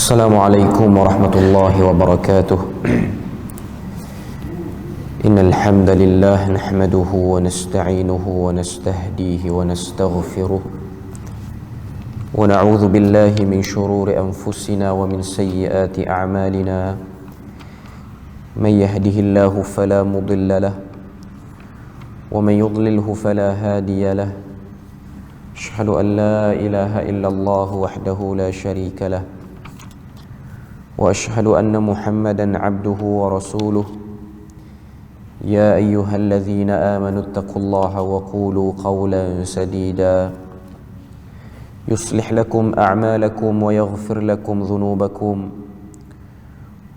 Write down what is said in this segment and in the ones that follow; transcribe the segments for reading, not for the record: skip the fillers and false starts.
السلام عليكم ورحمة الله وبركاته. إن الحمد لله نحمده ونستعينه ونستهديه ونستغفره ونعوذ بالله من شرور أنفسنا ومن سيئات أعمالنا. من يهده الله فلا مضل له ومن يضلله فلا هادي له. أشهد أن لا إله إلا الله وحده لا شريك له وأشهد أن محمدا عبده ورسوله. يا أيها الذين آمنوا اتقوا الله وقولوا قولا سديدا يصلح لكم أعمالكم ويغفر لكم ذنوبكم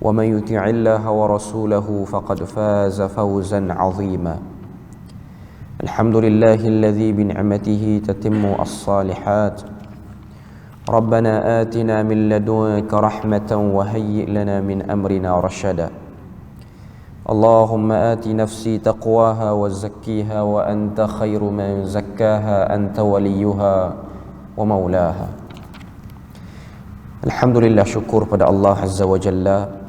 ومن يطع الله ورسوله فقد فاز فوزا عظيما. الحمد لله الذي بنعمته تتم الصالحات. ربنا آتنا من لدنك رحمة وهيئ لنا من أمرنا رشدا. اللهم آت نفسي تقواها وزكيها وأنت خير من زكاها أنت وليها ومولاها. Alhamdulillah, syukur pada Allah Azza wa Jalla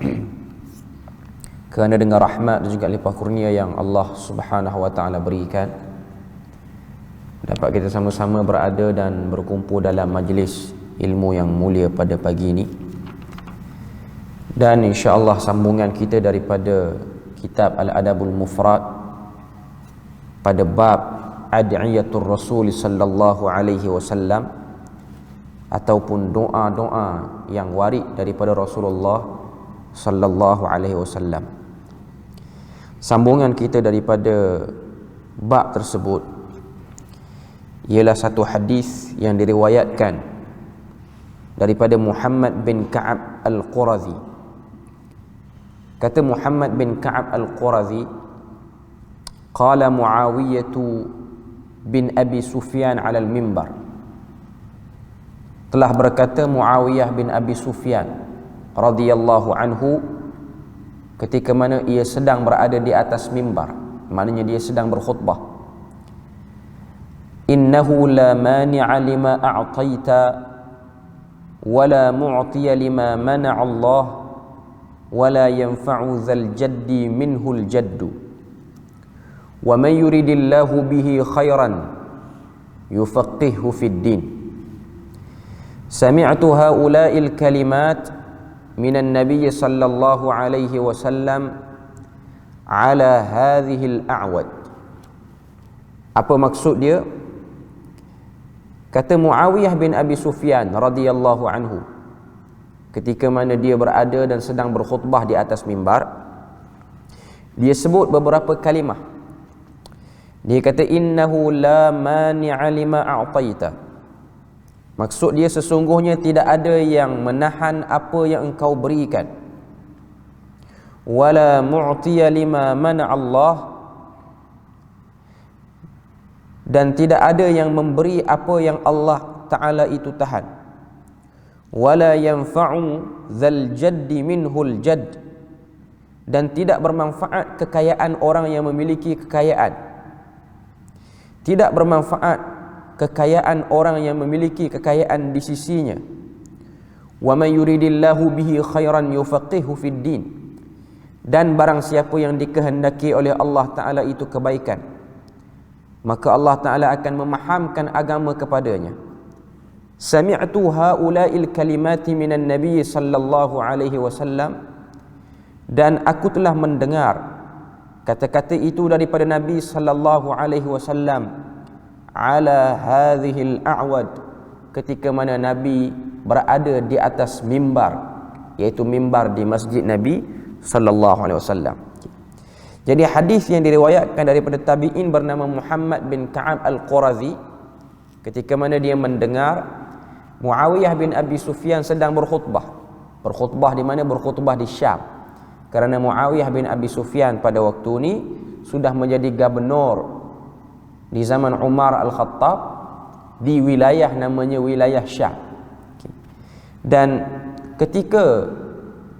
kerana dengan rahmat dan juga limpah kurnia yang Allah Subhanahu wa Ta'ala berikan, dapat kita sama-sama berada dan berkumpul dalam majlis ilmu yang mulia pada pagi ini. Dan insya-Allah sambungan kita daripada kitab Al-Adabul Mufrad pada bab Ad'iyatur Rasul sallallahu alaihi wasallam, ataupun doa-doa yang warid daripada Rasulullah sallallahu alaihi wasallam. Sambungan kita daripada bab tersebut ialah satu hadis yang diriwayatkan daripada Muhammad bin Ka'ab Al-Qurazi. Kata Muhammad bin Ka'ab Al-Qurazi, qala Muawiyah bin Abi Sufyan 'ala al-mimbar. Telah berkata Muawiyah bin Abi Sufyan radhiyallahu anhu ketika mana ia sedang berada di atas mimbar, maknanya dia sedang berkhutbah. Innahu la mani'a lima a'taita wala mu'tiya lima mana'a Allah wala yanfa'u dzal jaddi minhul jaddu wa man yuridillahu bihi khairan yufaqqihhu fid din. Sami'tu haula'il kalimat minan nabiy sallallahu alaihi wasallam ala hadhihi al-a'wad. Apa maksud dia? Kata Muawiyah bin Abi Sufyan radhiyallahu anhu ketika mana dia berada dan sedang berkhutbah di atas mimbar, dia sebut beberapa kalimah. Dia kata innahu la mani'a lima a'taita. Maksud dia sesungguhnya tidak ada yang menahan apa yang engkau berikan. Wala mu'tiya lima mana'a Allah, dan tidak ada yang memberi apa yang Allah Ta'ala itu tahan. Wala yanfa'u dzal jaddi minhul jadd, dan tidak bermanfaat kekayaan orang yang memiliki kekayaan. Tidak bermanfaat kekayaan orang yang memiliki kekayaan di sisinya. Wa may yuridillahu bihi khairan yufaqihu fid din, dan barang siapa yang dikehendaki oleh Allah Ta'ala itu kebaikan, maka Allah Ta'ala akan memahamkan agama kepadanya. Sami'tu haula'il kalimati minan nabiy sallallahu alaihi wasallam, dan aku telah mendengar kata-kata itu daripada Nabi sallallahu alaihi wasallam ala hadhil a'wad, ketika mana Nabi berada di atas mimbar, iaitu mimbar di masjid Nabi sallallahu alaihi wasallam. Jadi hadis yang diriwayatkan daripada tabi'in bernama Muhammad bin Ka'ab Al-Qurazi ketika mana dia mendengar Muawiyah bin Abi Sufyan sedang berkhutbah. Berkhutbah di mana? Berkhutbah di Syam. Kerana Muawiyah bin Abi Sufyan pada waktu ini sudah menjadi gubernur di zaman Umar Al-Khattab di wilayah namanya wilayah Syam. Dan ketika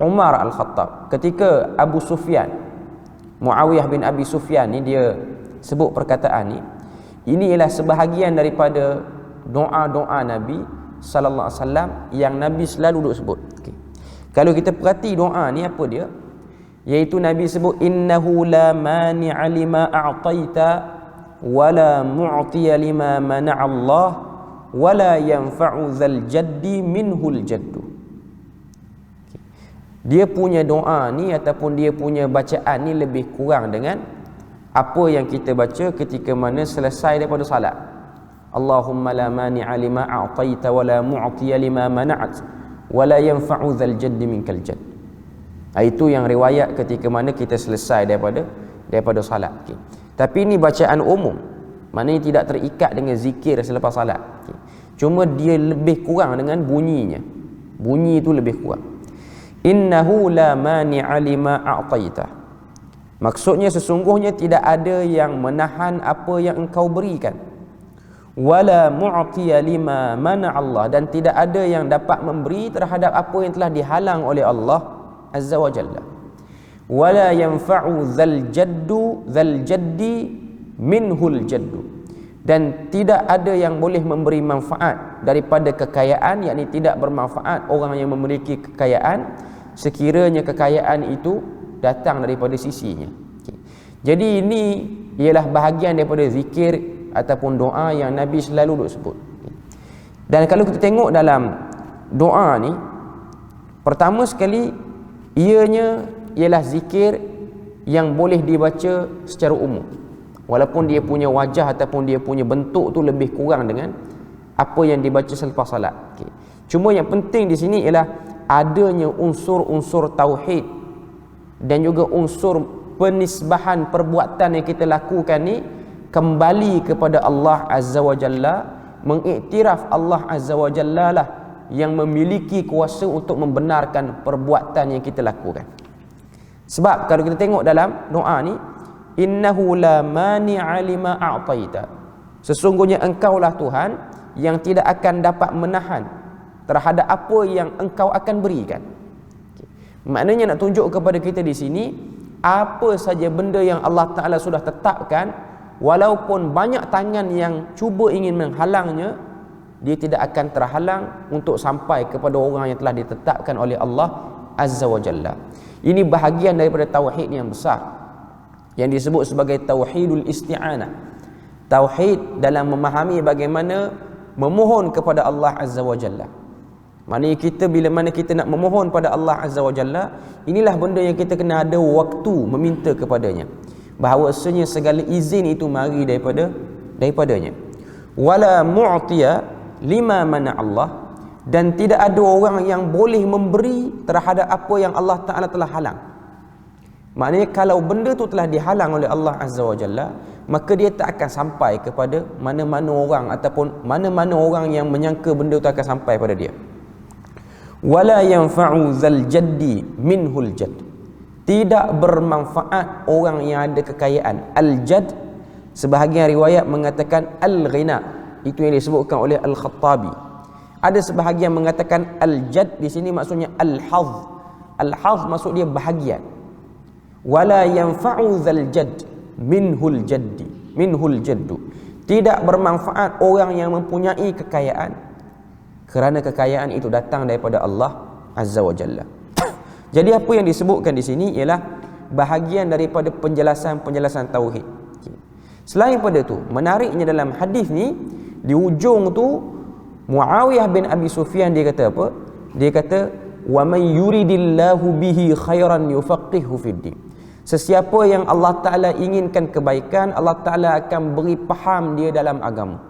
Umar Al-Khattab, ketika Abu Sufyan, Muawiyah bin Abi Sufyan ni dia sebut perkataan ni, ini ialah sebahagian daripada doa-doa Nabi sallallahu alaihi wasallam yang Nabi selalu duk sebut. Okay. Kalau kita perhati doa ni apa dia? Iaitu Nabi sebut innahu la mani'a lima a'taita wala mu'tiya lima mana'a Allah wala yanfa'u dzal jaddi minhul jaddu. Dia punya doa ni ataupun dia punya bacaan ni lebih kurang dengan apa yang kita baca ketika mana selesai daripada salat. Allahumma la mani'a lima a'taita wa la mu'tiya lima mana'at wa la yanfa'u dzal jaddi minkal jadd. Itu yang riwayat ketika mana kita selesai daripada salat. Okay. Tapi ini bacaan umum. Maknanya tidak terikat dengan zikir selepas salat. Okay. Cuma dia lebih kurang dengan bunyinya. Bunyi itu lebih kurang. Innahu la mani'a lima a'taita. Maksudnya sesungguhnya tidak ada yang menahan apa yang engkau berikan. Wala mu'tiya lima mana Allah, dan tidak ada yang dapat memberi terhadap apa yang telah dihalang oleh Allah Azza wa Jalla. Wala yanfa'u dzal jaddi minhul jaddu, dan tidak ada yang boleh memberi manfaat daripada kekayaan, yakni tidak bermanfaat orang yang memiliki kekayaan sekiranya kekayaan itu datang daripada sisinya. Okay. Jadi ini ialah bahagian daripada zikir ataupun doa yang Nabi selalu duk sebut. Okay. Dan kalau kita tengok dalam doa ni, pertama sekali ianya ialah zikir yang boleh dibaca secara umum, walaupun dia punya wajah ataupun dia punya bentuk tu lebih kurang dengan apa yang dibaca selepas salat. Okay. Cuma yang penting di sini ialah adanya unsur-unsur tauhid dan juga unsur penisbahan perbuatan yang kita lakukan ni kembali kepada Allah Azza wa Jalla, mengiktiraf Allah Azza wa Jalla lah yang memiliki kuasa untuk membenarkan perbuatan yang kita lakukan. Sebab kalau kita tengok dalam doa ni, innahu la mani'a lima a'taita, sesungguhnya engkaulah Tuhan yang tidak akan dapat menahan terhadap apa yang engkau akan berikan. Okay. Maknanya nak tunjuk kepada kita di sini, apa saja benda yang Allah Ta'ala sudah tetapkan, walaupun banyak tangan yang cuba ingin menghalangnya, dia tidak akan terhalang untuk sampai kepada orang yang telah ditetapkan oleh Allah Azza wa Jalla. Ini bahagian daripada tauhid yang besar yang disebut sebagai tauhidul isti'anah. Tauhid dalam memahami bagaimana memohon kepada Allah Azza wa Jalla. Maknanya kita bila mana kita nak memohon pada Allah Azza wa Jalla, inilah benda yang kita kena ada waktu meminta kepadanya, bahawasanya segala izin itu mari daripadanya. Wala mu'tiya lima mana Allah, dan tidak ada orang yang boleh memberi terhadap apa yang Allah Ta'ala telah halang. Maknanya kalau benda tu telah dihalang oleh Allah Azza wa Jalla, maka dia tak akan sampai kepada mana-mana orang ataupun mana-mana orang yang menyangka benda tu akan sampai pada dia. Wala yanfa'u dzal jaddi minhul jadd, tidak bermanfaat orang yang ada kekayaan. Al-jadd, sebahagian riwayat mengatakan al-ghina, itu yang disebutkan oleh Al-Khattabi. Ada sebahagian mengatakan al-jadd di sini maksudnya al-hadh. Al-hadh maksud dia bahagian. Wala yanfa'u dzal jadd minhul jaddu, tidak bermanfaat orang yang mempunyai kekayaan, kerana kekayaan itu datang daripada Allah Azza wa Jalla. Jadi apa yang disebutkan di sini ialah bahagian daripada penjelasan tauhid. Selain pada tu, menariknya dalam hadis ni, di ujung tu Muawiyah bin Abi Sufyan dia kata apa? Dia kata wa man yuridillahu bihi khairan yufaqihu fiddin. Sesiapa yang Allah Ta'ala inginkan kebaikan, Allah Ta'ala akan beri faham dia dalam agama.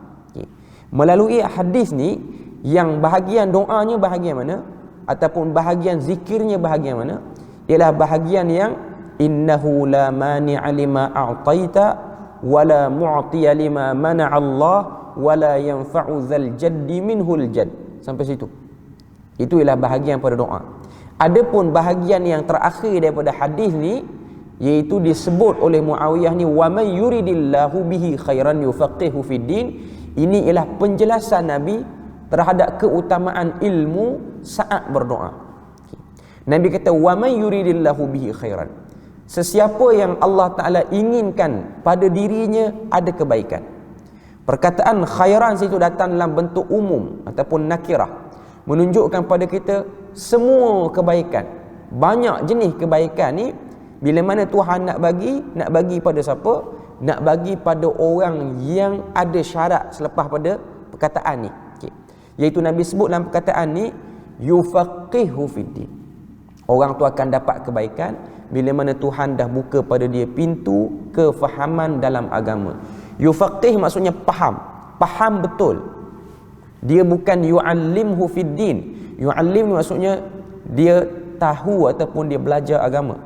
Melalui hadis ni, yang bahagian doanya bahagian mana, ataupun bahagian zikirnya bahagian mana, ialah bahagian yang innahu la mani'a lima a'taita wala mu'tiya lima mana'a Allah wala yanfa'u dzal jaddi minhul jadd. Sampai situ. Itu ialah bahagian pada doa. Adapun bahagian yang terakhir daripada hadis ni, iaitu disebut oleh Muawiyah ni, wa may yuridillahu bihi khairan yufaqihu fiddin. Ini ialah penjelasan Nabi terhadap keutamaan ilmu saat berdoa. Nabi kata wa may yuridillahu bihi khairan, sesiapa yang Allah Ta'ala inginkan pada dirinya ada kebaikan. Perkataan khairan situ datang dalam bentuk umum ataupun nakirah, menunjukkan pada kita semua kebaikan. Banyak jenis kebaikan ni bila mana Tuhan nak bagi pada siapa? Nak bagi pada orang yang ada syarat selepas pada perkataan ni. Okay. Iaitu Nabi sebut dalam perkataan ni, yufaqihu fiddin. Orang tu akan dapat kebaikan bila mana Tuhan dah buka pada dia pintu kefahaman dalam agama. Yufaqih maksudnya faham betul. Dia bukan yu'allimhu fiddin. Yu'allim maksudnya dia tahu ataupun dia belajar agama.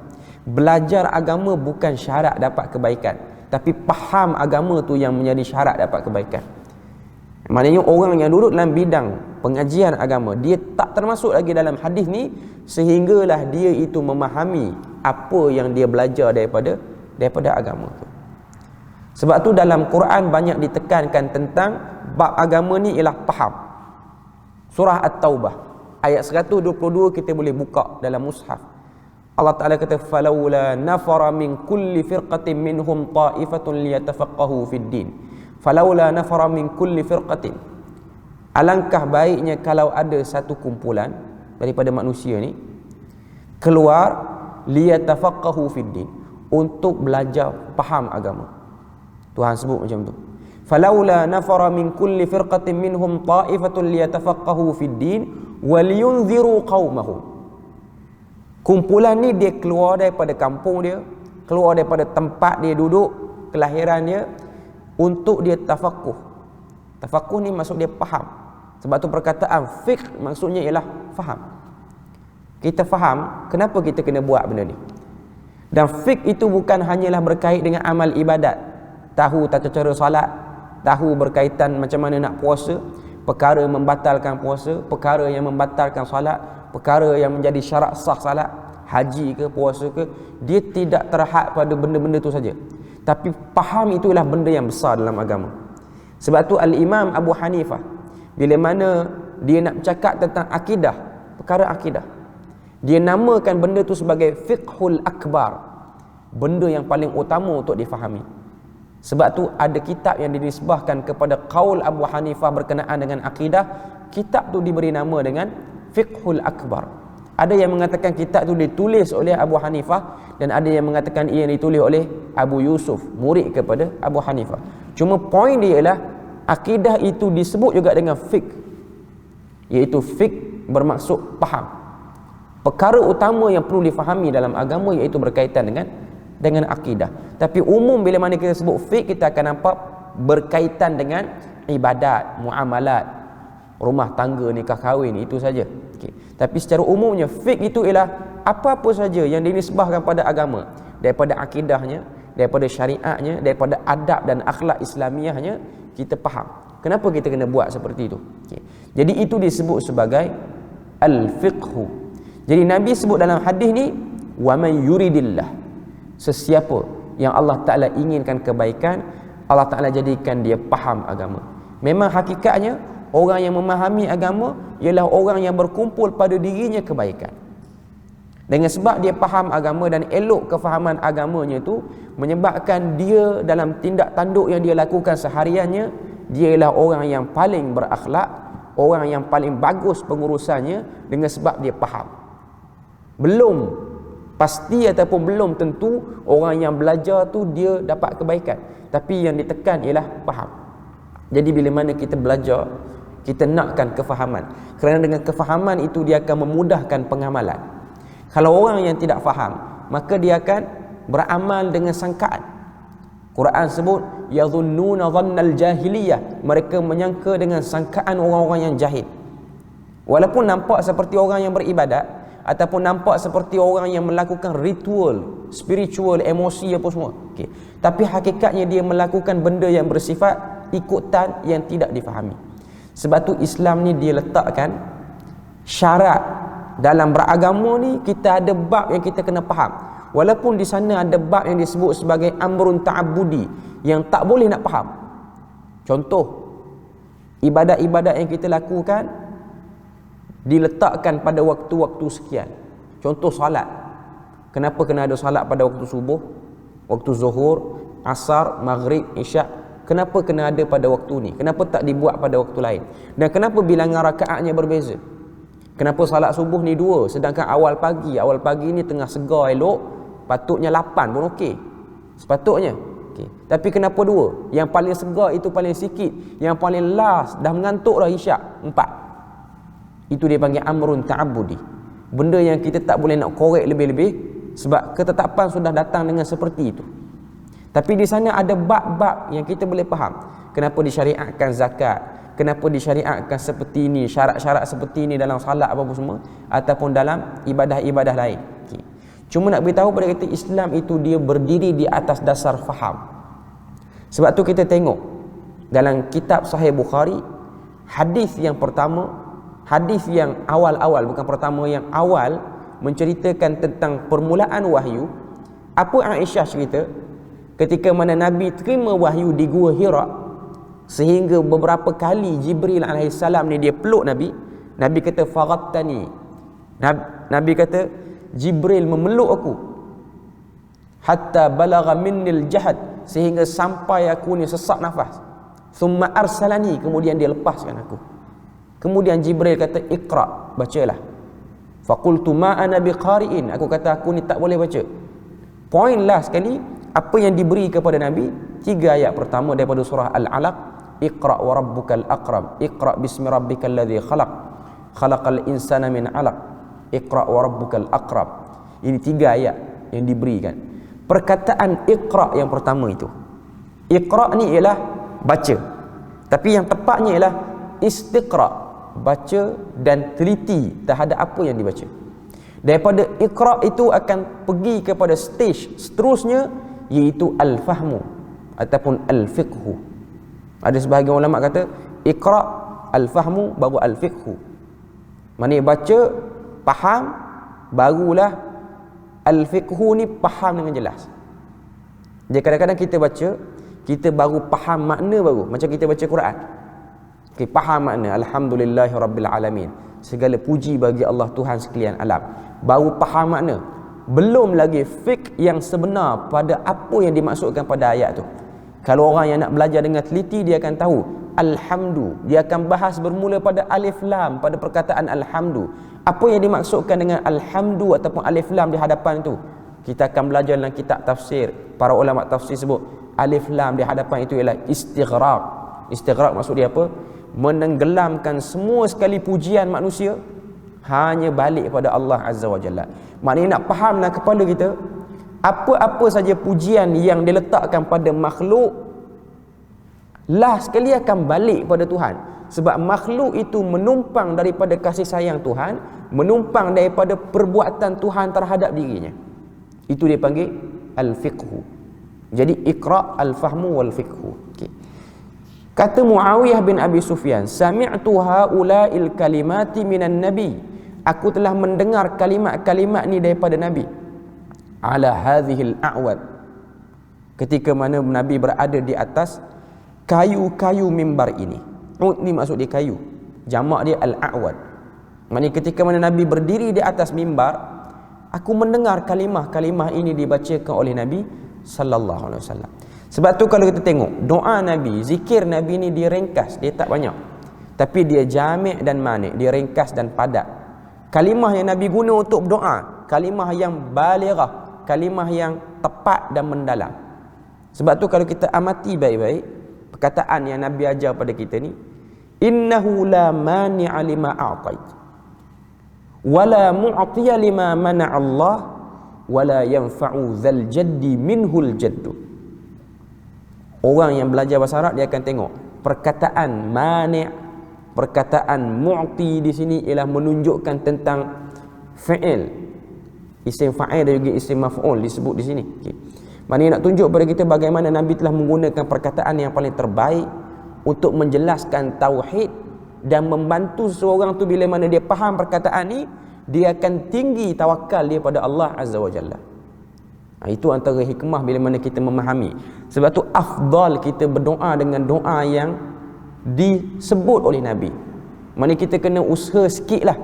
Belajar agama bukan syarat dapat kebaikan, tapi faham agama tu yang menjadi syarat dapat kebaikan. Maknanya orang yang duduk dalam bidang pengajian agama, dia tak termasuk lagi dalam hadis ni sehinggalah dia itu memahami apa yang dia belajar daripada agama tu. Sebab tu dalam Quran banyak ditekankan tentang bab agama ni ialah faham. Surah At-Taubah ayat 122 kita boleh buka dalam mushaf. Allah Ta'ala kata, falaula nafara min kulli firqatin minhum ta'ifatun liyatafaqahu fid din. Falaula nafara min kulli firqatin. Alangkah baiknya kalau ada satu kumpulan daripada manusia ni keluar liyatafaqahu fid din, untuk belajar faham agama. Tuhan sebut macam tu. Falaula nafara min kulli firqatin minhum ta'ifatun liyatafaqahu fid din wa liyunziru qaumahum. Kumpulan ni dia keluar daripada kampung dia, keluar daripada tempat dia duduk, kelahiran dia, untuk dia tafakuh. Tafakuh ni maksud dia faham. Sebab tu perkataan fiqh maksudnya ialah faham. Kita faham kenapa kita kena buat benda ni. Dan fiqh itu bukan hanyalah berkait dengan amal ibadat. Tahu tata cara solat, tahu berkaitan macam mana nak puasa, perkara membatalkan puasa, perkara yang membatalkan solat, perkara yang menjadi syarat sah salat, haji ke puasa ke, dia tidak terhad pada benda-benda tu saja. Tapi faham itu ialah benda yang besar dalam agama. Sebab tu Al-Imam Abu Hanifah bila mana dia nak bercakap tentang akidah, perkara akidah, dia namakan benda tu sebagai fiqhul akbar, benda yang paling utama untuk difahami. Sebab tu ada kitab yang dinisbahkan kepada qaul Abu Hanifah berkenaan dengan akidah. Kitab tu diberi nama dengan Fiqhul Akbar. Ada yang mengatakan kitab tu ditulis oleh Abu Hanifah, dan ada yang mengatakan ia ditulis oleh Abu Yusuf, murid kepada Abu Hanifah. Cuma poin dia ialah akidah itu disebut juga dengan fiqh, iaitu fiqh bermaksud faham. Perkara utama yang perlu difahami dalam agama iaitu berkaitan dengan akidah. Tapi umum bila mana kita sebut fiqh, kita akan nampak berkaitan dengan ibadat, muamalat, rumah tangga, nikah kahwin, itu saja. Okay. Tapi secara umumnya fiqh itu ialah apa-apa saja yang dinisbahkan pada agama, daripada akidahnya, daripada syariatnya, daripada adab dan akhlak Islamiahnya, kita faham kenapa kita kena buat seperti itu. Okay. Jadi itu disebut sebagai al-fiqhu. Jadi Nabi sebut dalam hadis ni, wa man yuridillah, sesiapa yang Allah Ta'ala inginkan kebaikan, Allah Ta'ala jadikan dia faham agama. Memang hakikatnya orang yang memahami agama ialah orang yang berkumpul pada dirinya kebaikan. Dengan sebab dia faham agama dan elok kefahaman agamanya itu, menyebabkan dia dalam tindak tanduk yang dia lakukan sehariannya, dia ialah orang yang paling berakhlak, orang yang paling bagus pengurusannya, dengan sebab dia faham. Belum pasti ataupun belum tentu orang yang belajar tu dia dapat kebaikan, tapi yang ditekan ialah faham. Jadi bila mana kita belajar, kita nakkan kefahaman, kerana dengan kefahaman itu dia akan memudahkan pengamalan. Kalau orang yang tidak faham, maka dia akan beramal dengan sangkaan. Quran sebut yadhunnuna dhannal jahiliyah, mereka menyangka dengan sangkaan orang-orang yang jahil. Walaupun nampak seperti orang yang beribadat, ataupun nampak seperti orang yang melakukan ritual, spiritual, emosi apa semua. Okay. Tapi hakikatnya dia melakukan benda yang bersifat ikutan yang tidak difahami. Sebab tu Islam ni dia letakkan syarat dalam beragama ni, kita ada bab yang kita kena faham. Walaupun di sana ada bab yang disebut sebagai amrun ta'abbudi, yang tak boleh nak faham. Contoh, ibadat-ibadat yang kita lakukan diletakkan pada waktu-waktu sekian. Contoh salat. Kenapa kena ada salat pada waktu subuh, waktu zuhur, asar, maghrib, isyak? Kenapa kena ada pada waktu ni? Kenapa tak dibuat pada waktu lain? Dan kenapa bilangan rakaatnya berbeza? Kenapa salat subuh ni 2 sedangkan awal pagi ni tengah segar elok, patutnya 8 pun okey. Sepatutnya. Okey. Tapi kenapa 2? Yang paling segar itu paling sikit, yang paling last dah mengantuk dah isyak 4. Itu dia panggil amrun ta'abbudi. Benda yang kita tak boleh nak korek lebih-lebih sebab ketetapan sudah datang dengan seperti itu. Tapi di sana ada bab-bab yang kita boleh faham. Kenapa disyariatkan zakat? Kenapa disyariatkan seperti ini, syarat-syarat seperti ini dalam salat apa semua ataupun dalam ibadah-ibadah lain. Okay. Cuma nak beritahu pada kita Islam itu dia berdiri di atas dasar faham. Sebab tu kita tengok dalam kitab Sahih Bukhari, hadis yang pertama, hadis yang awal-awal, bukan pertama, yang awal menceritakan tentang permulaan wahyu. Apa Aisyah cerita? Ketika mana Nabi terima wahyu di Gua Hira, sehingga beberapa kali Jibril alaihissalam ni dia peluk Nabi. Nabi kata faghattani. Nabi kata Jibril memeluk aku hatta balagha minnil jahad, sehingga sampai aku ni sesak nafas. Thumma arsalani, kemudian dia lepaskan aku. Kemudian Jibril kata iqra, bacalah. Faqultu ma ana biqari'in, aku kata aku ni tak boleh baca. Poin last sekali apa yang diberi kepada Nabi, 3 ayat pertama daripada surah Al-Alaq, iqra wa rabbukal akram, iqra bismi rabbikal ladzi khalaq, khalaqal insana min 'alaq, iqra wa rabbukal akram. Ini 3 ayat yang diberikan. Perkataan iqra yang pertama itu, iqra ni ialah baca, tapi yang tepatnya ialah istiqra, baca dan teliti terhadap apa yang dibaca. Daripada iqra itu akan pergi kepada stage seterusnya, iaitu al-fahmu ataupun al-fiqhu. Ada sebahagian ulama kata iqra, al-fahmu, baru al-fiqhu. Maknanya baca, faham, barulah al-fiqhu ni faham dengan jelas. Jadi kadang-kadang kita baca, kita baru faham makna baru, macam kita baca Quran. Okay, faham makna alhamdulillahirabbil alamin, segala puji bagi Allah Tuhan sekalian alam. Baru faham makna, belum lagi fiqh yang sebenar pada apa yang dimaksudkan pada ayat tu. Kalau orang yang nak belajar dengan teliti, dia akan tahu alhamdu, dia akan bahas bermula pada alif lam, pada perkataan alhamdu. Apa yang dimaksudkan dengan alhamdu ataupun alif lam di hadapan itu, kita akan belajar dalam kitab tafsir. Para ulama tafsir sebut alif lam di hadapan itu ialah istighraq. Istighraq maksud dia apa? Menenggelamkan semua sekali pujian manusia, hanya balik kepada Allah Azza wa Jalla. Maknanya nak faham dalam kepala kita, apa-apa saja pujian yang diletakkan pada makhluk, last sekali akan balik pada Tuhan. Sebab makhluk itu menumpang daripada kasih sayang Tuhan, menumpang daripada perbuatan Tuhan terhadap dirinya. Itu dia panggil al-fiqhu. Jadi iqra, al-fahmu wal-fiqhu. Okay. Kata Muawiyah bin Abi Sufyan, sami'tu haula'il kalimati minan nabi, aku telah mendengar kalimat-kalimat ni daripada Nabi. Ala hadhil a'wad, ketika mana Nabi berada di atas kayu-kayu mimbar ini. Ud ni maksud dia kayu, jamak dia al-a'wad. Maksudnya ketika mana Nabi berdiri di atas mimbar, aku mendengar kalimah-kalimah ini dibacakan oleh Nabi sallallahu alaihi wasallam. Sebab tu kalau kita tengok doa Nabi, zikir Nabi ni dia ringkas, dia tak banyak, tapi dia jami' dan mani', dia ringkas dan padat. Kalimah yang Nabi guna untuk berdoa, kalimah yang balighah, kalimah yang tepat dan mendalam. Sebab tu kalau kita amati baik-baik perkataan yang Nabi ajar pada kita ni, innahu la mani'a lima a'tait wala mu'tiya lima mana'a Allah wala yanfa'u dzal jaddi minhul jaddu. Orang yang belajar bahasa Arab dia akan tengok perkataan mani', perkataan mu'ti di sini ialah menunjukkan tentang fi'il, isim fa'il dan juga isim maf'ul disebut di sini. Okay. Maknanya nak tunjuk pada kita bagaimana Nabi telah menggunakan perkataan yang paling terbaik untuk menjelaskan tauhid dan membantu seseorang tu bila mana dia faham perkataan ni, dia akan tinggi tawakal dia pada Allah Azza wa Jalla. Itu antara hikmah bila mana kita memahami. Sebab tu afdal kita berdoa dengan doa yang disebut oleh Nabi. Maknanya kita kena usaha sikit lah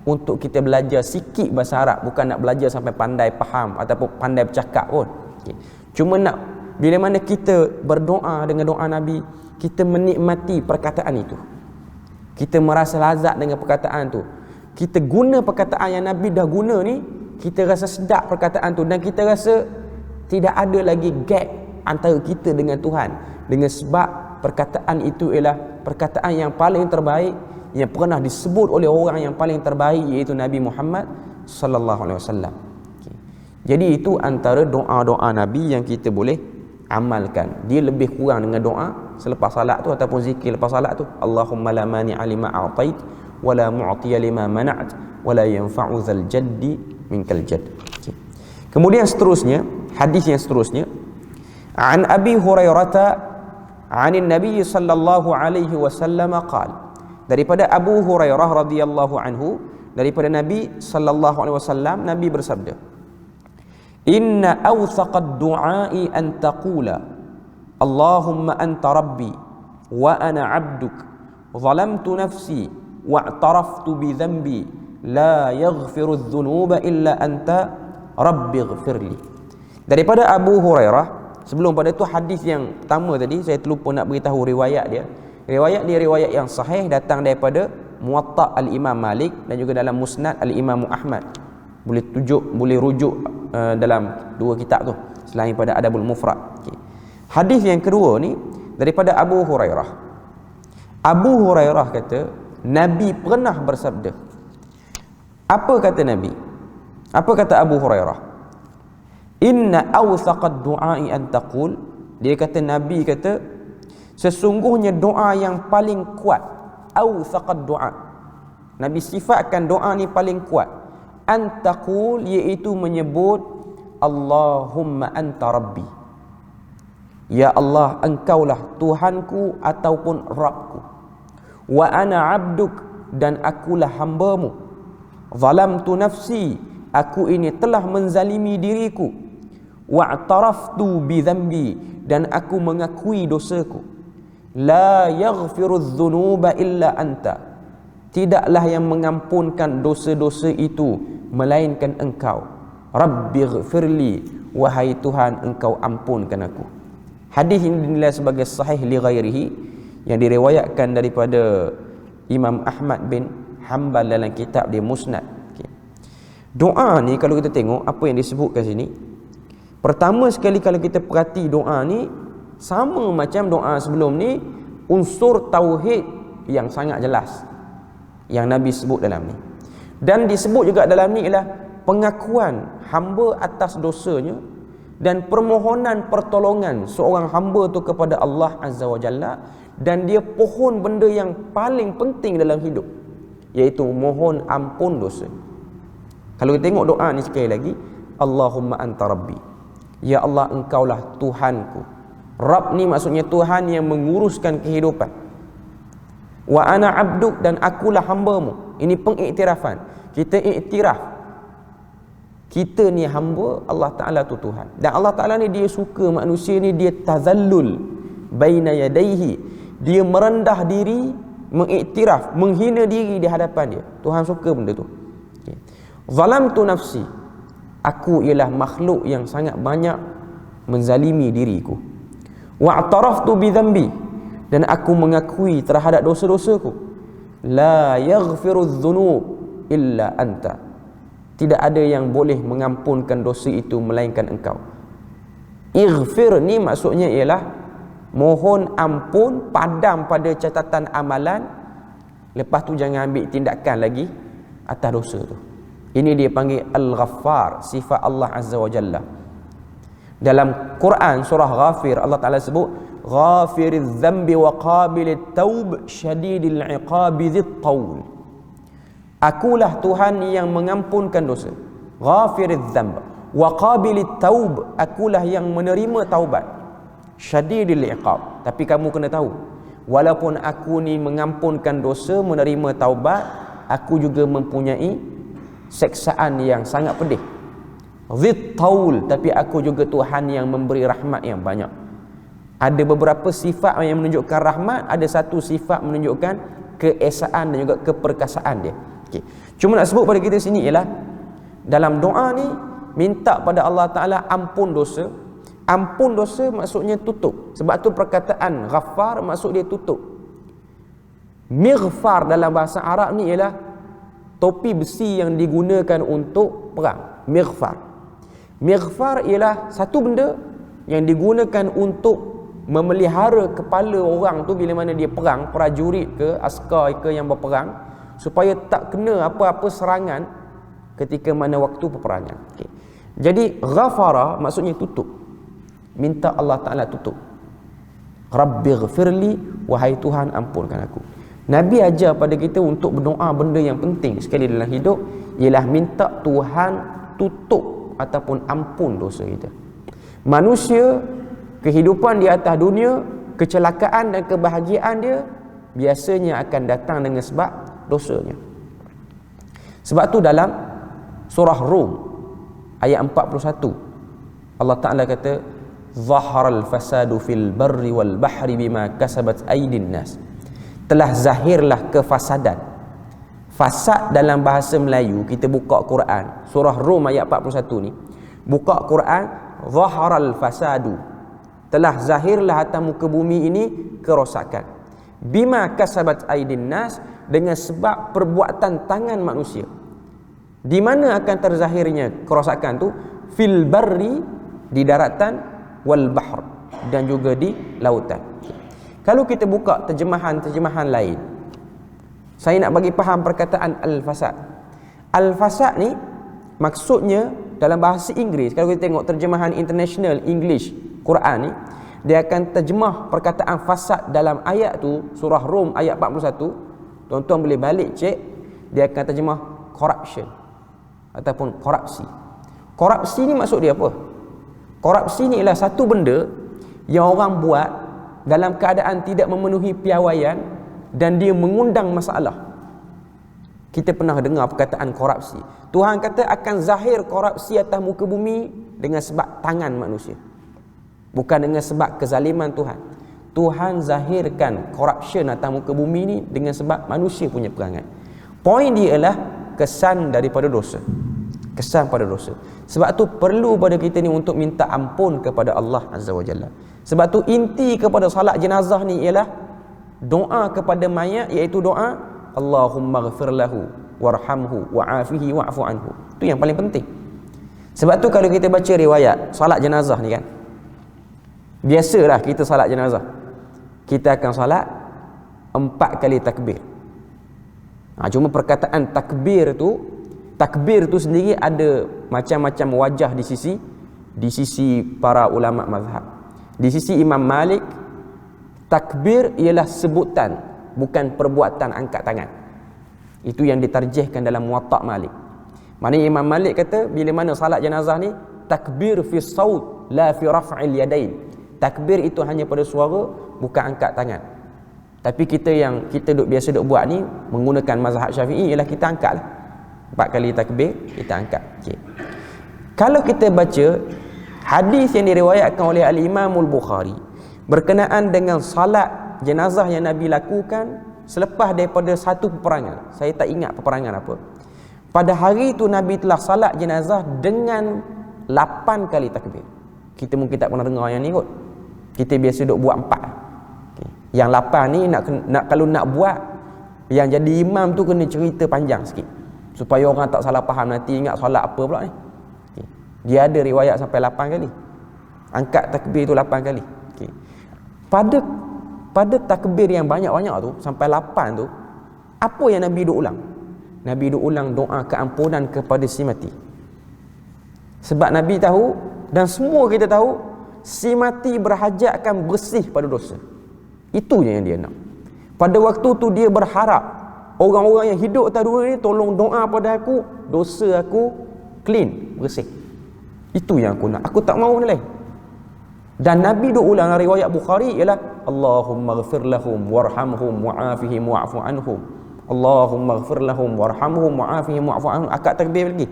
untuk kita belajar sikit bahasa Arab, bukan nak belajar sampai pandai faham ataupun pandai bercakap pun. Okay. Cuma nak bila mana kita berdoa dengan doa Nabi, kita menikmati perkataan itu, kita merasa lazat dengan perkataan tu, kita guna perkataan yang Nabi dah guna ni, kita rasa sedap perkataan tu, dan kita rasa tidak ada lagi gap antara kita dengan Tuhan, dengan sebab perkataan itu ialah perkataan yang paling terbaik yang pernah disebut oleh orang yang paling terbaik, iaitu Nabi Muhammad sallallahu alaihi wasallam. Jadi itu antara doa-doa Nabi yang kita boleh amalkan. Dia lebih kurang dengan doa selepas salat tu ataupun zikir lepas salat tu. Allahumma la mani'a lima a'tait wa la mu'tiya lima mana'at wa la yanfa'u dzal jaddi minkal jadd. Kemudian seterusnya, hadis yang seterusnya, an Abi Hurairah 'an Nabi sallallahu alaihi wasallam qala, daripada Abu Hurairah radhiyallahu anhu, daripada Nabi sallallahu alaihi wasallam, Nabi bersabda, inna awthaqad du'ai an taqula Allahumma anta rabbi wa ana 'abduk zalamtu nafsi wa'taraftu bi dhanbi la yaghfiru adh-dhunuba illa anta rabbighfirli. Daripada Abu Hurairah. Sebelum pada itu hadis yang pertama tadi saya terlupa nak beritahu riwayat dia. Riwayat dia riwayat yang sahih, datang daripada Muwatta' al-Imam Malik dan juga dalam Musnad al-Imam Ahmad. Boleh rujuk dalam dua kitab tu selain pada Adabul Mufrad. Hadis yang kedua ni daripada Abu Hurairah. Abu Hurairah kata Nabi pernah bersabda. Apa kata Nabi? Apa kata Abu Hurairah? Inna awthaqad du'ai an taqul. Dia kata, Nabi kata, sesungguhnya doa yang paling kuat, awthaqad du'a, Nabi sifatkan doa ni paling kuat, an taqul, iaitu menyebut Allahumma anta rabbi, ya Allah, engkaulah Tuhanku ataupun Rabbku, wa ana abduk, dan akulah hambamu, zalamtu nafsi, aku ini telah menzalimi diriku, wa'taraftu bi dhanbi, dan aku mengakui dosaku, la yaghfiru adh-dhunuba illa anta, tidaklah yang mengampunkan dosa-dosa itu melainkan engkau, rabbighfirli, wahai Tuhan engkau ampunkan aku. Hadis ini dinilai sebagai sahih li ghairihi, yang diriwayatkan daripada Imam Ahmad bin Hanbal dalam kitab dia Musnad. Doa ni kalau kita tengok apa yang disebutkan sini, pertama sekali kalau kita perhati doa ni sama macam doa sebelum ni, unsur tauhid yang sangat jelas yang Nabi sebut dalam ni. Dan disebut juga dalam ni ialah pengakuan hamba atas dosanya dan permohonan pertolongan seorang hamba tu kepada Allah Azza wa Jalla, dan dia pohon benda yang paling penting dalam hidup, iaitu mohon ampun dosa. Kalau kita tengok doa ni sekali lagi, Allahumma anta rabbi, ya Allah engkaulah Tuhanku. Rabb ni maksudnya Tuhan yang menguruskan kehidupan. Wa ana abduk, dan akulah hambamu. Ini pengiktirafan. Kita iktiraf kita ni hamba, Allah Ta'ala tu Tuhan. Dan Allah Ta'ala ni dia suka manusia ni dia tazallul baina yadaihi, dia merendah diri, mengiktiraf, menghina diri di hadapan dia. Tuhan suka benda tu. Zalamtu nafsi, aku ialah makhluk yang sangat banyak menzalimi diriku. Wa'taraftu bi dhanbi, dan aku mengakui terhadap dosa-dosaku. La yaghfiru adh-dhunub illa anta, tidak ada yang boleh mengampunkan dosa itu melainkan engkau. Ighfir ni maksudnya ialah mohon ampun, padam pada catatan amalan, lepas tu jangan ambil tindakan lagi atas dosa tu. Ini dia panggil Al-Ghaffar, sifat Allah Azza wa Jalla. Dalam Quran surah Ghafir, Allah Ta'ala sebut Ghafiriz zambi wa qabilit taub syadidil iqabi dzit taul. Akulah Tuhan yang mengampunkan dosa. Ghafiriz zamb wa qabilit taub, akulah yang menerima taubat. Syadidil iqab, tapi kamu kena tahu, walaupun aku ni mengampunkan dosa, menerima taubat, aku juga mempunyai seksaan yang sangat pedih. Dzit taul, tapi aku juga Tuhan yang memberi rahmat yang banyak. Ada beberapa sifat yang menunjukkan rahmat, ada satu sifat menunjukkan keesaan dan juga keperkasaan dia. Okay. Cuma nak sebut pada kita sini ialah dalam doa ni minta pada Allah Ta'ala ampun dosa. Ampun dosa maksudnya tutup. Sebab tu perkataan Ghaffar maksud dia tutup. Mighfar dalam bahasa Arab ni ialah topi besi yang digunakan untuk perang, mighfar. Mighfar ialah satu benda yang digunakan untuk memelihara kepala orang tu bila mana dia perang, prajurit ke askar ke yang berperang, supaya tak kena apa-apa serangan ketika mana waktu peperangan. Okay. Jadi ghafara maksudnya tutup, minta Allah Ta'ala tutup. Rabbighfirli, wahai Tuhan ampunkan aku. Nabi ajar pada kita untuk berdoa benda yang penting sekali dalam hidup, ialah minta Tuhan tutup ataupun ampun dosa kita. Manusia, kehidupan di atas dunia, kecelakaan dan kebahagiaan dia biasanya akan datang dengan sebab dosanya. Sebab tu dalam surah Rum ayat 41 Allah Ta'ala kata, zaharal fasadu fil barri wal bahri bima kasabat aydin nas. Telah zahirlah kefasadan. Fasad dalam bahasa Melayu, kita buka Quran surah Rum ayat 41 ni, buka Quran, zaharal fasadu, telah zahirlah atas muka bumi ini kerosakan, bima kasabat aydin nas, dengan sebab perbuatan tangan manusia. Di mana akan terzahirnya kerosakan tu? Fil barri, di daratan, wal bahr, dan juga di lautan. Kalau kita buka terjemahan lain, saya nak bagi faham perkataan al-fasad. Al-fasad ni maksudnya dalam bahasa Inggeris, kalau kita tengok terjemahan International English Quran ni, dia akan terjemah perkataan fasad dalam ayat tu, surah Rum ayat 41. Tuan-tuan boleh balik cek, dia akan terjemah corruption ataupun korupsi. Korupsi ni maksud dia apa? Korupsi ni ialah satu benda yang orang buat dalam keadaan tidak memenuhi piawaian dan dia mengundang masalah. Kita pernah dengar perkataan korupsi. Tuhan kata akan zahir korupsi atas muka bumi dengan sebab tangan manusia, bukan dengan sebab kezaliman Tuhan. Tuhan zahirkan corruption atas muka bumi ni dengan sebab manusia punya perangai. Poin dia ialah kesan daripada dosa. Kesan pada dosa. Sebab tu perlu pada kita ni untuk minta ampun kepada Allah Azza wa Jalla. Sebab tu inti kepada salat jenazah ni ialah doa kepada mayat, iaitu doa Allahumma ghfir lahu warhamhu wa'afihi wa'fu anhu. Itu yang paling penting. Sebab tu kalau kita baca riwayat salat jenazah ni kan, biasalah kita salat jenazah, kita akan salat 4 kali takbir. Cuma perkataan takbir tu sendiri ada macam-macam wajah di sisi para ulama mazhab. Di sisi Imam Malik, takbir ialah sebutan, bukan perbuatan angkat tangan. Itu yang ditarjihkan dalam Muwatta' Malik. Maknanya Imam Malik kata bila mana salat jenazah ni, takbir fi saut la fi raf'il yadain. Takbir itu hanya pada suara, bukan angkat tangan. Tapi kita biasa buat ni menggunakan mazhab Syafi'i ialah kita angkat lah. 4 kali takbir kita angkat. Okay. Kalau kita baca hadis yang diriwayatkan oleh Al-Imam Al-Bukhari berkenaan dengan salat jenazah yang Nabi lakukan selepas daripada satu peperangan, saya tak ingat peperangan apa, pada hari itu Nabi telah salat jenazah dengan 8 kali takbir. Kita mungkin tak pernah dengar yang ni kot. Kita biasa duk buat 4. Okay. Yang 8 ni kalau nak buat, yang jadi imam tu kena cerita panjang sikit supaya orang tak salah faham nanti ingat solat apa pula ni. Okay. Dia ada riwayat sampai 8 kali. Angkat takbir tu 8 kali. Okay. Pada takbir yang banyak-banyak tu sampai 8 tu, apa yang Nabi duk ulang? Nabi duk ulang doa keampunan kepada si mati. Sebab Nabi tahu dan semua kita tahu, si mati berhajat akan bersih pada dosa. Itu je yang dia nak. Pada waktu tu dia berharap orang-orang yang hidup atas dunia ni tolong doa pada aku, dosa aku clean, bersih. Itu yang aku nak. Aku tak mahu ni lain. Dan Nabi duk ulang riwayat Bukhari ialah Allahumma ghfir lahum warhamhum wa'afihim wa'fu anhum. Allahumma ghfir lahum warhamhum wa'afihim wa'fu anhum. Akad takbir lagi.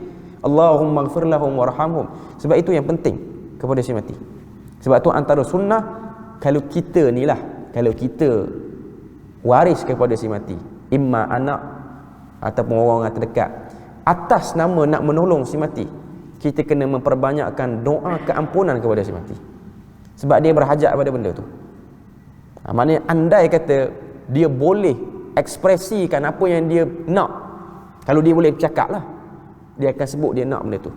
Allahumma ghfir lahum warhamhum. Sebab itu yang penting kepada si mati. Sebab tu antara sunnah, kalau kita waris kepada si mati, imma anak ataupun orang terdekat, atas nama nak menolong si mati, kita kena memperbanyakkan doa keampunan kepada si mati. Sebab dia berhajat pada benda tu. Maknanya andai kata dia boleh ekspresikan apa yang dia nak, Kalau dia boleh bercakap lah, dia akan sebut dia nak benda tu.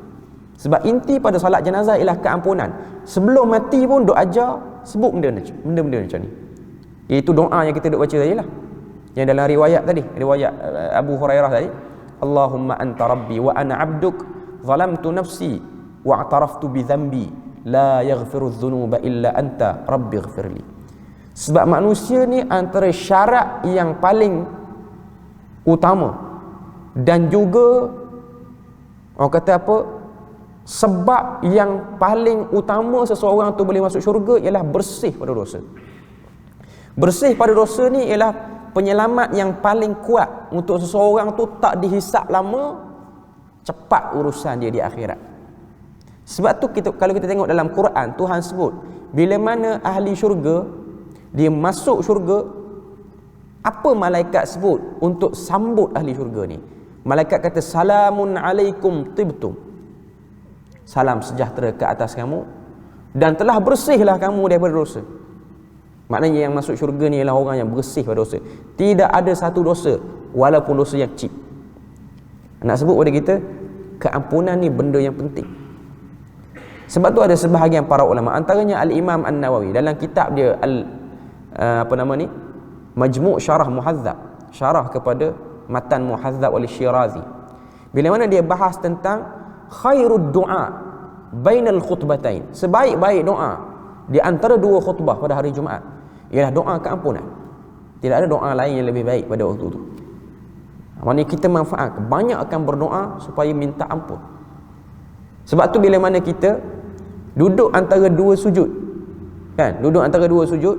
Sebab inti pada solat jenazah ialah keampunan. Sebelum mati pun duk ajar sebut benda-benda macam ni. Iaitu doa yang kita duk baca tadi lah, yang dalam riwayat Abu Hurairah tadi, Allahumma anta rabbi wa ana abduk zalamtu nafsi wa a'taraftu bi dhanbi la yaghfiru dhunuba illa anta rabbi ighfirli. Sebab manusia ni antara syarat yang paling utama dan juga orang kata apa, sebab yang paling utama seseorang tu boleh masuk syurga ialah bersih pada dosa. Bersih pada dosa ni ialah penyelamat yang paling kuat untuk seseorang tu tak dihisap lama, cepat urusan dia di akhirat. Sebab tu kalau kita tengok dalam Quran, Tuhan sebut bila mana ahli syurga dia masuk syurga, apa malaikat sebut untuk sambut ahli syurga ni? Malaikat kata salamun alaikum tibtum, salam sejahtera ke atas kamu dan telah bersihlah kamu daripada dosa. Maknanya yang masuk syurga ni ialah orang yang bersih pada dosa. Tidak ada satu dosa, walaupun dosa yang kecil. Nak sebut pada kita, keampunan ni benda yang penting. Sebab tu ada sebahagian para ulama, antaranya Al-Imam An-Nawawi dalam kitab dia Majmu' Syarah Muhadzab, syarah kepada matan Muhadzab oleh Syirazi. Bila mana dia bahas tentang khairud du'a bainal khutbatain, sebaik-baik doa di antara dua khutbah pada hari Jumaat ialah doa keampunan. Tidak ada doa lain yang lebih baik pada waktu itu. Maksudnya kita manfaat, banyak akan berdoa supaya minta ampun. Sebab tu bila mana kita duduk antara dua sujud, kan, duduk antara dua sujud,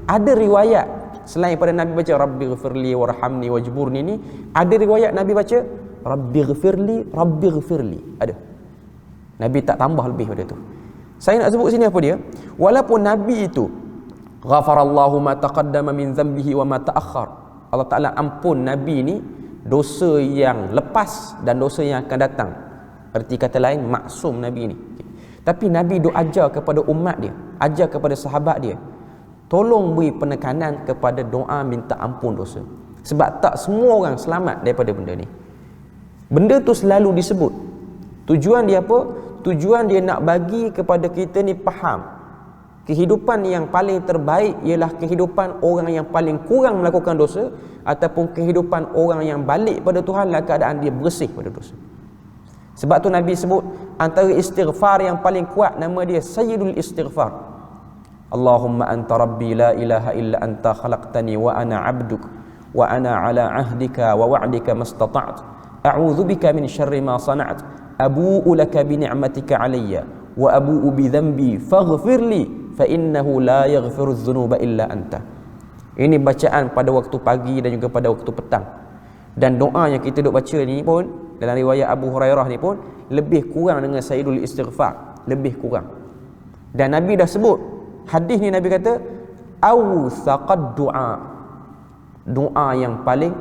ada riwayat selain pada Nabi baca Rabbighfirli warhamni wajburni ni, ada riwayat Nabi baca Rabbighfirli. Ada. Nabi tak tambah lebih pada tu. Saya nak sebut sini apa dia? Walaupun Nabi itu ghafarallahu ma taqaddama min dhanbihi wa ma ta'akhkhar, Allah Taala ampun Nabi ni dosa yang lepas dan dosa yang akan datang. Erti kata lain, maksum Nabi ni. Tapi Nabi duk ajar kepada umat dia, ajar kepada sahabat dia, tolong beri penekanan kepada doa minta ampun dosa. Sebab tak semua orang selamat daripada benda ni. Benda tu selalu disebut. Tujuan dia apa? Tujuan dia nak bagi kepada kita ni faham, kehidupan yang paling terbaik ialah kehidupan orang yang paling kurang melakukan dosa, ataupun kehidupan orang yang balik pada Tuhan dalam keadaan dia bersih pada dosa. Sebab tu Nabi sebut antara istighfar yang paling kuat, nama dia Sayyidul Istighfar. Allahumma anta rabbi la ilaha illa anta khalaqtani wa ana abduk wa ana ala ahdika wa wa'dika mastata'tu a'udzu bika min syarri ma sana'tu abu'u laka bi ni'matika alayya wa abu'u bi dhanbi faghfirli fa innahu la yaghfiru adh-dhunuba illa anta. Ini bacaan pada waktu pagi dan juga pada waktu petang. Dan doa yang kita duk baca ni pun dalam riwayat Abu Hurairah ni pun lebih kurang dengan Sayyidul Istighfar, lebih kurang. Dan Nabi dah sebut hadis ni, Nabi kata awsaqad du'a, doa yang paling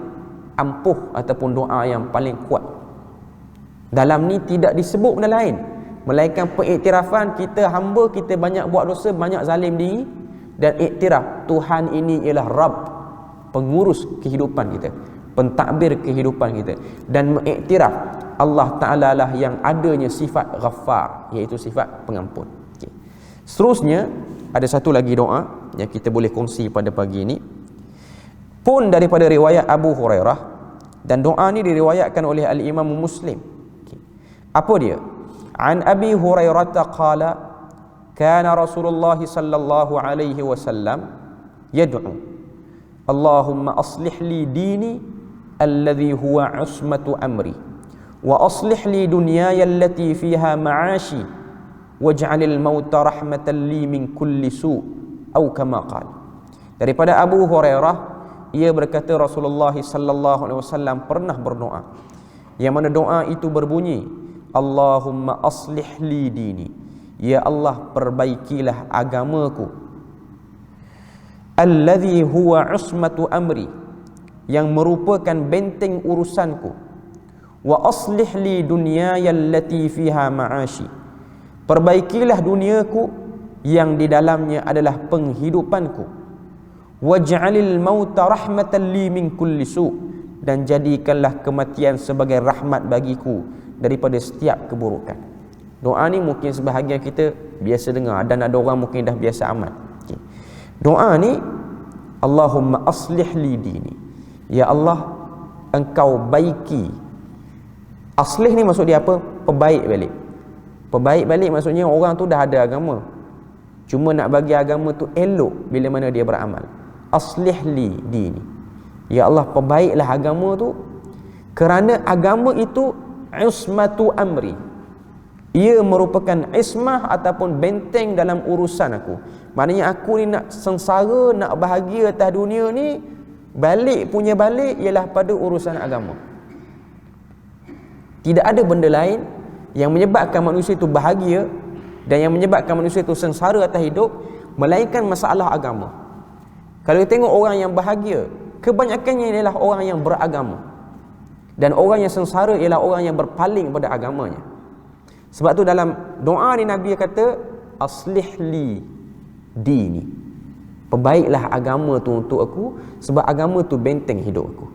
ampuh ataupun doa yang paling kuat. Dalam ni tidak disebut benda lain melainkan pengiktirafan kita hamba, kita banyak buat dosa, banyak zalim diri, dan iktiraf Tuhan ini ialah Rabb, pengurus kehidupan kita, pentadbir kehidupan kita, dan mengiktiraf Allah Ta'ala lah yang adanya sifat Ghaffar, iaitu sifat pengampun. Okay. Seterusnya ada satu lagi doa yang kita boleh kongsi pada pagi ini, pun daripada riwayat Abu Hurairah, dan doa ni diriwayatkan oleh Al-Imam Muslim. Okay. Apa dia? An Abi Hurairah qala kana Rasulullah sallallahu alaihi wasallam yad'u Allahumma aslih li dini alladhi huwa usmatu amri wa aslih li dunyaya allati fiha ma'ashi waj'alil mauta rahmatan li min kulli su' atau kama qala. Daripada Abu Hurairah, ia berkata Rasulullah sallallahu alaihi wasallam pernah berdoa, yang mana doa itu berbunyi, Allahumma aslih li dini, ya Allah perbaikilah agamaku, alladhi huwa usmatu amri, yang merupakan benteng urusanku, wa aslih li dunyaya allati fiha ma'ashi, perbaikilah duniaku yang di dalamnya adalah penghidupanku, waj'alil mauta rahmatan li min kulli su', dan jadikanlah kematian sebagai rahmat bagiku daripada setiap keburukan. Doa ni mungkin sebahagian kita biasa dengar dan ada orang mungkin dah biasa amal. Okay. Doa ni, Allahumma aslih li dini. Ya Allah, engkau baiki. Aslih ni maksud dia apa? Perbaik balik. Perbaik balik maksudnya orang tu dah ada agama, cuma nak bagi agama tu elok bila mana dia beramal. Aslih li dini. Ya Allah, perbaiklah agama tu, kerana agama itu ismatu amri. Ia merupakan ismah ataupun benteng dalam urusan aku. Maknanya aku ni nak sengsara, nak bahagia atas dunia ni, balik punya balik ialah pada urusan agama. Tidak ada benda lain yang menyebabkan manusia itu bahagia dan yang menyebabkan manusia itu sengsara atas hidup melainkan masalah agama. Kalau kita tengok orang yang bahagia, kebanyakannya ialah orang yang beragama, dan orang yang sengsara ialah orang yang berpaling pada agamanya. Sebab tu dalam doa ni Nabi kata, aslih li dini. Perbaiklah agama tu untuk aku, sebab agama tu benteng hidup aku.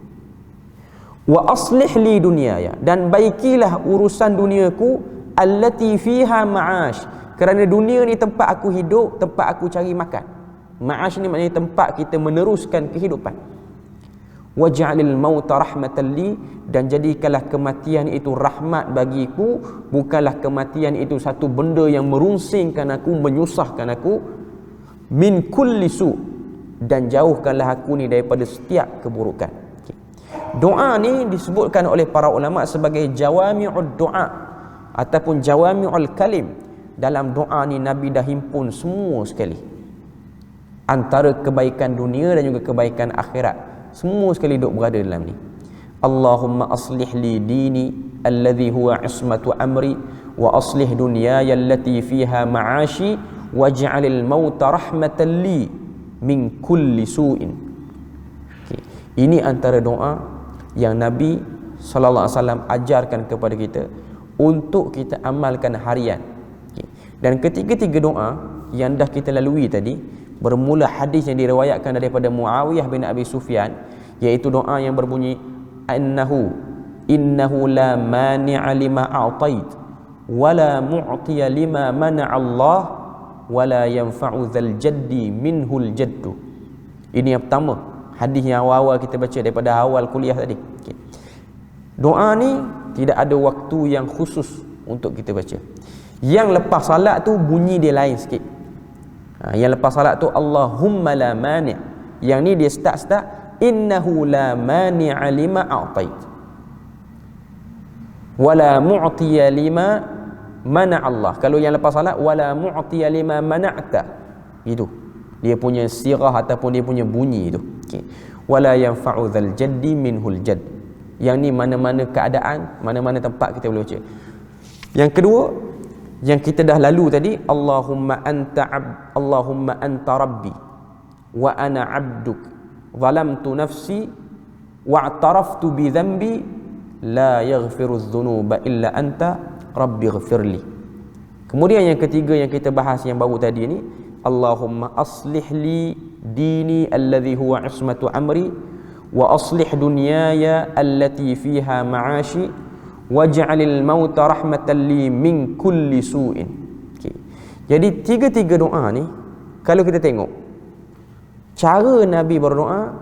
Wa aslih li dunyaya, dan baikilah urusan duniaku, allati fiha ma'ash, kerana dunia ni tempat aku hidup, tempat aku cari makan. Ma'ash ni maknanya tempat kita meneruskan kehidupan. Waj'alil mauta rahmatan li, dan jadikanlah kematian itu rahmat bagiku, bukanlah kematian itu satu benda yang merunsingkan aku, menyusahkan aku. Min kulli su, dan jauhkanlah aku ni daripada setiap keburukan. Okay. Doa ni disebutkan oleh para ulama sebagai jawami'ud doa ataupun jawami'ul kalim. Dalam doa ni Nabi dah himpun semua sekali, antara kebaikan dunia dan juga kebaikan akhirat. Semua sekali duk berada dalam ni. Allahumma aslih li dini alladhi huwa ismatu amri, wa aslih dunyaya allati fiha ma'ashi, waj'alil mauta rahmatan li min kulli su'in. Okay. Ini antara doa yang Nabi SAW ajarkan kepada kita untuk kita amalkan harian. Okay. Dan ketiga-tiga doa yang dah kita lalui tadi, bermula hadis yang diriwayatkan daripada Muawiyah bin Abi Sufyan, iaitu doa yang berbunyi, innahu la mani'a lima a'tait wa la mu'tiya lima mana'a Allah wa la yanfa'u dzal jaddi minhul jaddu. Ini yang pertama, hadis yang awal-awal kita baca daripada awal kuliah tadi. Okay. Doa ni tidak ada waktu yang khusus untuk kita baca. Yang lepas salat tu bunyi dia lain sikit. Yang lepas salat tu Allahumma la mani'. Yang ni dia start innahu la mani'a lima a'tait wala mu'tiya lima mana' Allah. Kalau yang lepas salat wala mu'tiya lima mana'ta, itu dia punya sirah ataupun dia punya bunyi tu. Okay. Wala yanfa'u dzal jaddi minhul jadd. Yang ni mana-mana keadaan, mana-mana tempat kita boleh baca. Yang kedua yang kita dah lalu tadi, Allahumma anta rabbi wa ana 'abduk zalamtu nafsi wa'taraftu bi dhanbi la yaghfiru adh-dhunuba illa anta rabbi ighfirli. Kemudian yang ketiga yang kita bahas yang baru tadi ni, Allahumma aslih li dini alladhi huwa ismatu amri wa aslih dunyaya allati fiha ma'ashi waj'alil mauta rahmatan li min kulli su'in. Okay. Jadi tiga-tiga doa ni kalau kita tengok cara Nabi berdoa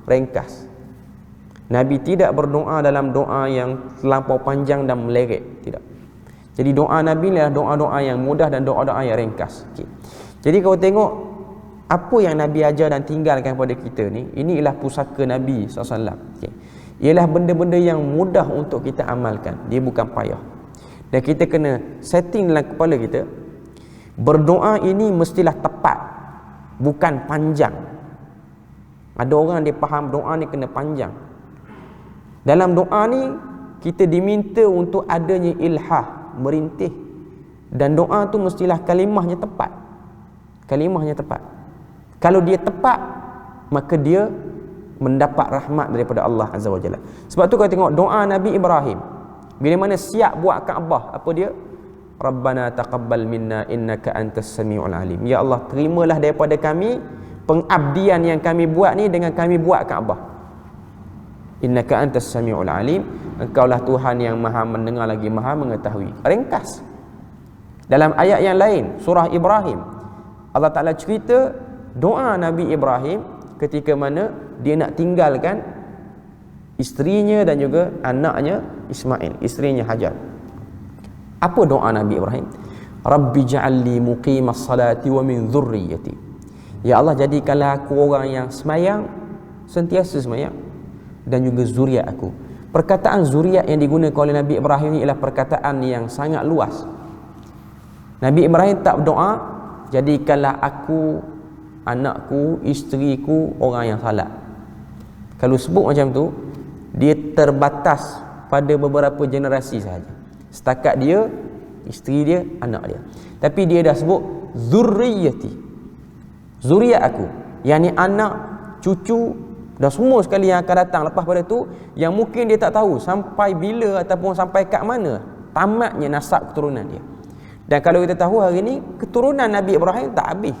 ringkas. Nabi tidak berdoa dalam doa yang terlampau panjang dan meleret, tidak. Jadi doa Nabi adalah doa-doa yang mudah dan doa-doa yang ringkas. Okay. Jadi kalau tengok apa yang Nabi ajar dan tinggalkan kepada kita ni, ini ialah pusaka Nabi SAW. Okay. Ialah benda-benda yang mudah untuk kita amalkan. Dia bukan payah. Dan kita kena setting dalam kepala kita, berdoa ini mestilah tepat, bukan panjang. Ada orang dia faham doa ni kena panjang. Dalam doa ni kita diminta untuk adanya ilhah, merintih. Dan doa tu mestilah kalimahnya tepat. Kalimahnya tepat. Kalau dia tepat, maka dia mendapat rahmat daripada Allah Azza wa Jalla. Sebab tu kalau tengok doa Nabi Ibrahim, bila mana siap buat Kaabah, apa dia? Rabbana taqabbal minna innaka antas samiul alim. Ya Allah, terimalah daripada kami pengabdian yang kami buat ni dengan kami buat Kaabah. innaka antas samiul alim, engkaulah Tuhan yang maha mendengar lagi maha mengetahui. Ringkas. Dalam ayat yang lain, surah Ibrahim, Allah Ta'ala cerita doa Nabi Ibrahim ketika mana dia nak tinggalkan isterinya dan juga anaknya Ismail, isterinya Hajar. Apa doa Nabi Ibrahim? Rabbi ja'alli muqimas salati wa min dhurriyyati. Ya Allah, jadikanlah aku orang yang semayang, sentiasa semayang, dan juga zuriat aku. Perkataan zuriat yang digunakan oleh Nabi Ibrahim ini ialah perkataan yang sangat luas. Nabi Ibrahim tak berdoa, jadikanlah aku, anakku, isteriku orang yang salat. Kalau sebut macam tu, dia terbatas pada beberapa generasi sahaja. Setakat dia, isteri dia, anak dia. Tapi dia dah sebut zurriyati, zuriat aku, yang ni anak, cucu dan semua sekali yang akan datang lepas pada tu, yang mungkin dia tak tahu sampai bila ataupun sampai kat mana tamatnya nasab keturunan dia. Dan kalau kita tahu hari ni keturunan Nabi Ibrahim tak habis.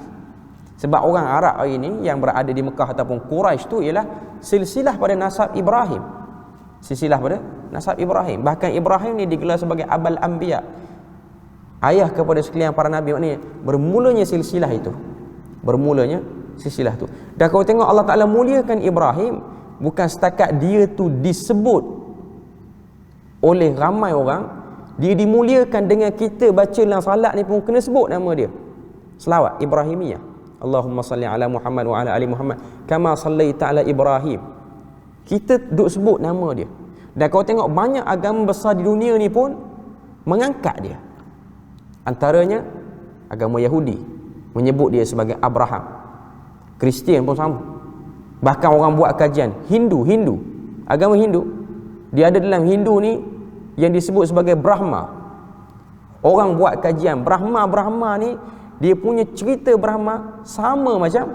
Sebab orang Arab hari ni yang berada di Mekah ataupun Quraisy tu ialah silsilah pada nasab Ibrahim. Silsilah pada nasab Ibrahim. Bahkan Ibrahim ni digelar sebagai Abul Anbiya, ayah kepada sekalian para nabi. Maknanya bermulanya silsilah itu. Bermulanya silsilah tu. Dan kalau tengok Allah Ta'ala muliakan Ibrahim, bukan setakat dia tu disebut oleh ramai orang, dia dimuliakan dengan kita baca dalam salat ni pun kena sebut nama dia. Selawat Ibrahimiyah. Allahumma salli ala Muhammad wa ala ali Muhammad kama sallaita ala Ibrahim. Kita duk sebut nama dia. Dan kalau tengok banyak agama besar di dunia ni pun mengangkat dia. Antaranya agama Yahudi menyebut dia sebagai Abraham. Kristian pun sama. Bahkan orang buat kajian Hindu, agama Hindu, dia ada dalam Hindu ni yang disebut sebagai Brahma. Orang buat kajian Brahma ni, dia punya cerita Brahma sama macam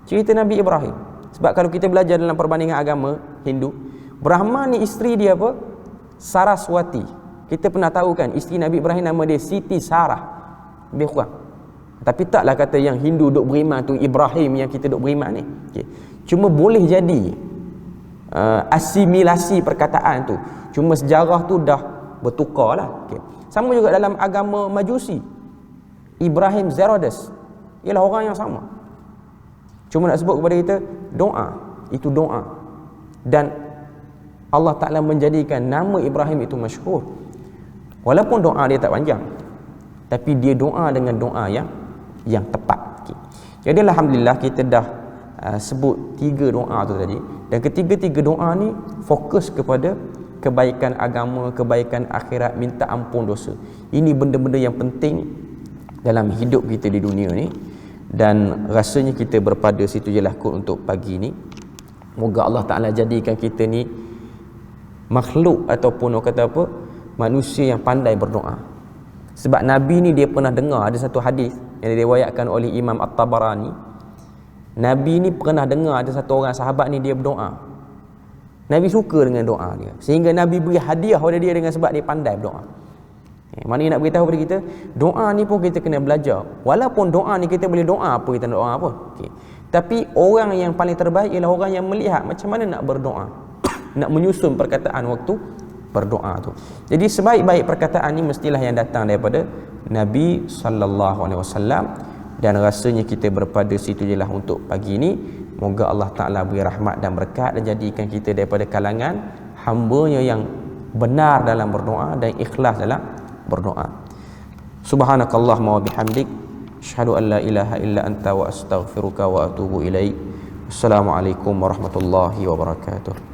cerita Nabi Ibrahim. Sebab kalau kita belajar dalam perbandingan agama Hindu, Brahma ni isteri dia apa? Saraswati. Kita pernah tahu kan isteri Nabi Ibrahim nama dia Siti Sarah. Lebih kurang. Tapi taklah kata yang Hindu duk beriman tu Ibrahim yang kita duk beriman ni. Okay. Cuma boleh jadi asimilasi perkataan tu. Cuma sejarah tu dah bertukar lah. Okay. Sama juga dalam agama Majusi. Ibrahim Zoroaster ialah orang yang sama. Cuma nak sebut kepada kita, doa. Itu doa. Dan Allah Ta'ala menjadikan nama Ibrahim itu masyhur. Walaupun doa dia tak panjang, tapi dia doa dengan doa yang tepat. Okay. Jadi Alhamdulillah kita dah sebut 3 doa tu tadi. Dan ketiga-tiga doa ni fokus kepada kebaikan agama, kebaikan akhirat, minta ampun dosa. Ini benda-benda yang penting dalam hidup kita di dunia ni. Dan rasanya kita berpada situ je lah kot untuk pagi ni. Moga Allah Ta'ala jadikan kita ni makhluk ataupun orang kata apa, manusia yang pandai berdoa. Sebab Nabi ni dia pernah dengar ada satu hadis yang diriwayatkan oleh Imam At-Tabarani. Nabi ni pernah dengar ada satu orang sahabat ni dia berdoa. Nabi suka dengan doa dia, sehingga Nabi beri hadiah pada dia dengan sebab dia pandai berdoa. Mana nak beritahu kepada kita, doa ni pun kita kena belajar. Walaupun doa ni kita boleh doa apa, kita nak doa apa. Okay. Tapi orang yang paling terbaik ialah orang yang melihat macam mana nak berdoa. Nak menyusun perkataan waktu berdoa tu. Jadi sebaik-baik perkataan ni mestilah yang datang daripada Nabi SAW. Dan rasanya kita berpada situ je lah untuk pagi ni. Moga Allah Ta'ala beri rahmat dan berkat dan jadikan kita daripada kalangan hamba-Nya yang benar dalam berdoa dan ikhlas dalam berdoa. Subhanakallahumma wa bihamdik, asyhadu an la ilaha illa anta wa astaghfiruka wa atubu ilaik. Assalamualaikum warahmatullahi wabarakatuh.